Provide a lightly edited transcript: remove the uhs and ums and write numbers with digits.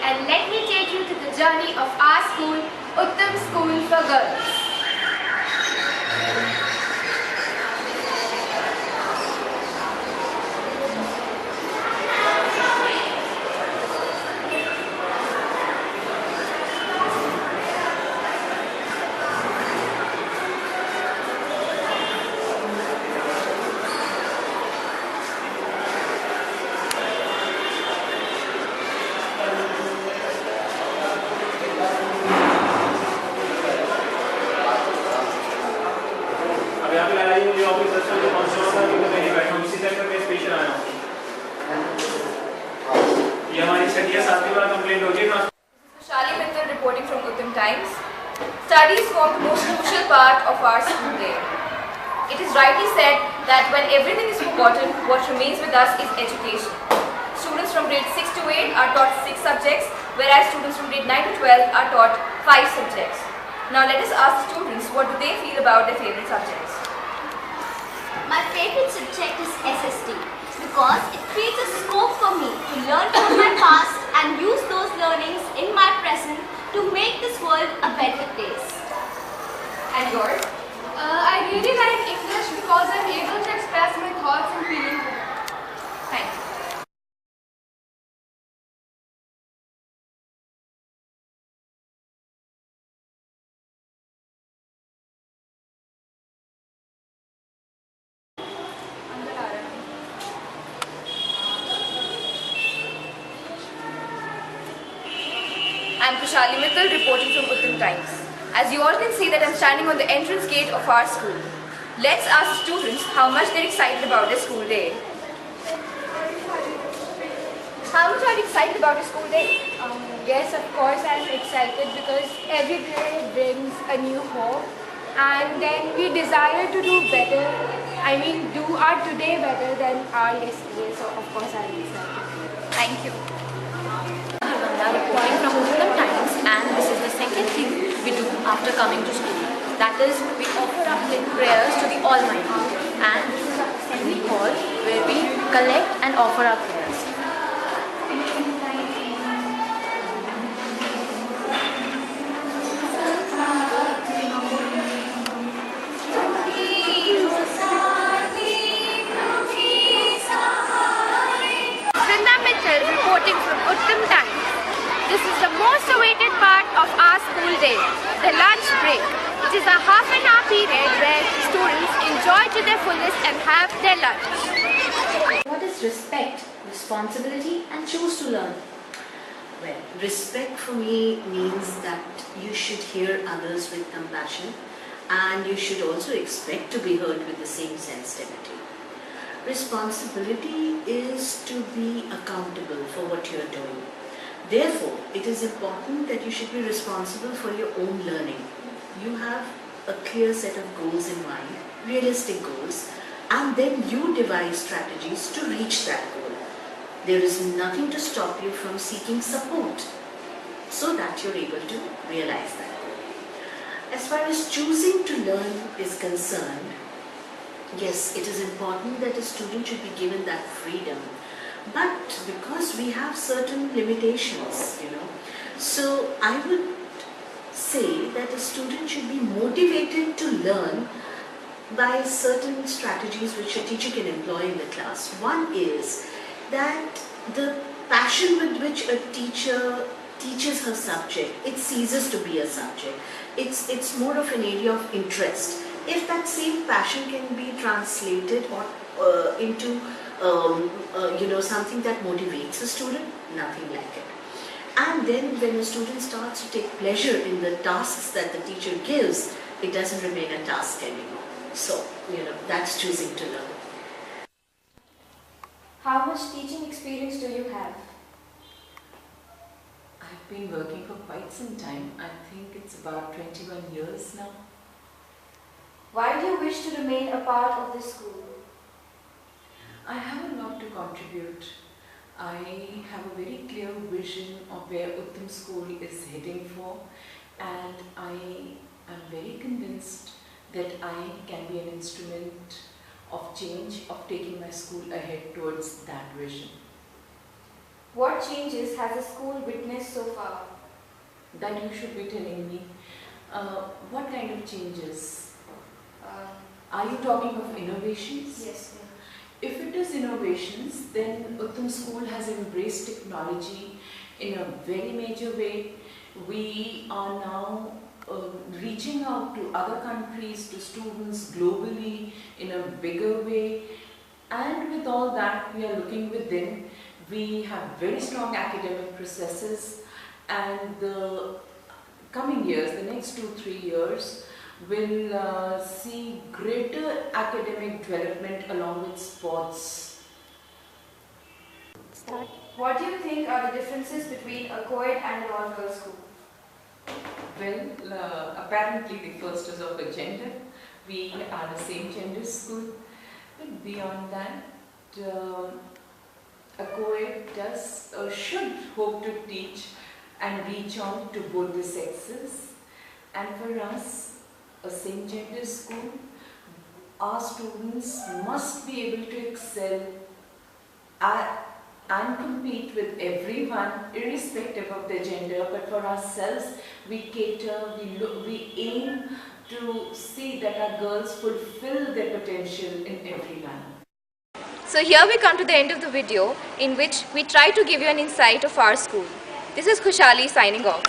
and let me take you to the journey of our school, Uttam School for Girls. Kushali Mittal reporting from Uttam Times. Studies form the most crucial part of our school day. It is rightly said that when everything is forgotten, what remains with us is education. Students from grade 6 to 8 are taught 6 subjects, whereas students from grade 9 to 12 are taught 5 subjects. Now let us ask the students what do they feel about their favorite subjects. My favorite subject is SST because it creates a scope for me to learn from my past and use those learnings in my present to make this world a better place. And yours? I really like English because I'm able to express my thoughts and feelings. Thank you. I'm Kushali Mittal reporting from Uttam Times. As you all can see that I'm standing on the entrance gate of our school. Let's ask the students how much they're excited about their school day. How much are you excited about your school day? Yes, of course I'm excited because every day brings a new hope and then we desire to do better, do our today better than our yesterday, so of course I'm excited. Thank you. Reporting from Uttam Times, and this is the second thing we do after coming to school. That is, we offer up prayers to the Almighty, and this is our assembly hall where we collect and offer our prayers. Vrinda Mittal reporting from Uttam Times. This is the most awaited part of our school day, the lunch break. It is a half an hour period where students enjoy to their fullest and have their lunch. What is respect, responsibility, and choose to learn? Well, respect for me means that you should hear others with compassion and you should also expect to be heard with the same sensitivity. Responsibility is to be accountable for what you are doing. Therefore, it is important that you should be responsible for your own learning. You have a clear set of goals in mind, realistic goals, and then you devise strategies to reach that goal. There is nothing to stop you from seeking support so that you're able to realize that goal. As far as choosing to learn is concerned, yes, it is important that a student should be given that freedom. But because we have certain limitations, so I would say that a student should be motivated to learn by certain strategies which a teacher can employ in the class. One is that the passion with which a teacher teaches her subject, it ceases to be a subject. It's more of an area of interest. If that same passion can be translated or into something that motivates a student, nothing like it. And then when a student starts to take pleasure in the tasks that the teacher gives, it doesn't remain a task anymore. So, that's choosing to learn. How much teaching experience do you have? I've been working for quite some time. I think it's about 21 years now. Why do you wish to remain a part of this school? I have a lot to contribute. I have a very clear vision of where Uttam School is heading for, and I am very convinced that I can be an instrument of change, of taking my school ahead towards that vision. What changes has the school witnessed so far? That you should be telling me. What kind of changes? Are you talking of innovations? Yes. If it is innovations, then Uttam School has embraced technology in a very major way. We are now reaching out to other countries, to students globally in a bigger way. And with all that, we are looking within. We have very strong academic processes, and the coming years, the next 2-3 years, will see greater academic development along with sports. What do you think are the differences between a co-ed and an all-girls school? Well, apparently the first is of a gender. We are the same gender school. But beyond that, a co-ed should hope to teach and reach out to both the sexes. And for us, a same gender school, our students must be able to excel and compete with everyone irrespective of their gender. But for ourselves, we cater, we aim to see that our girls fulfill their potential in every line. So here we come to the end of the video in which we try to give you an insight of our school. This is Khushali signing off.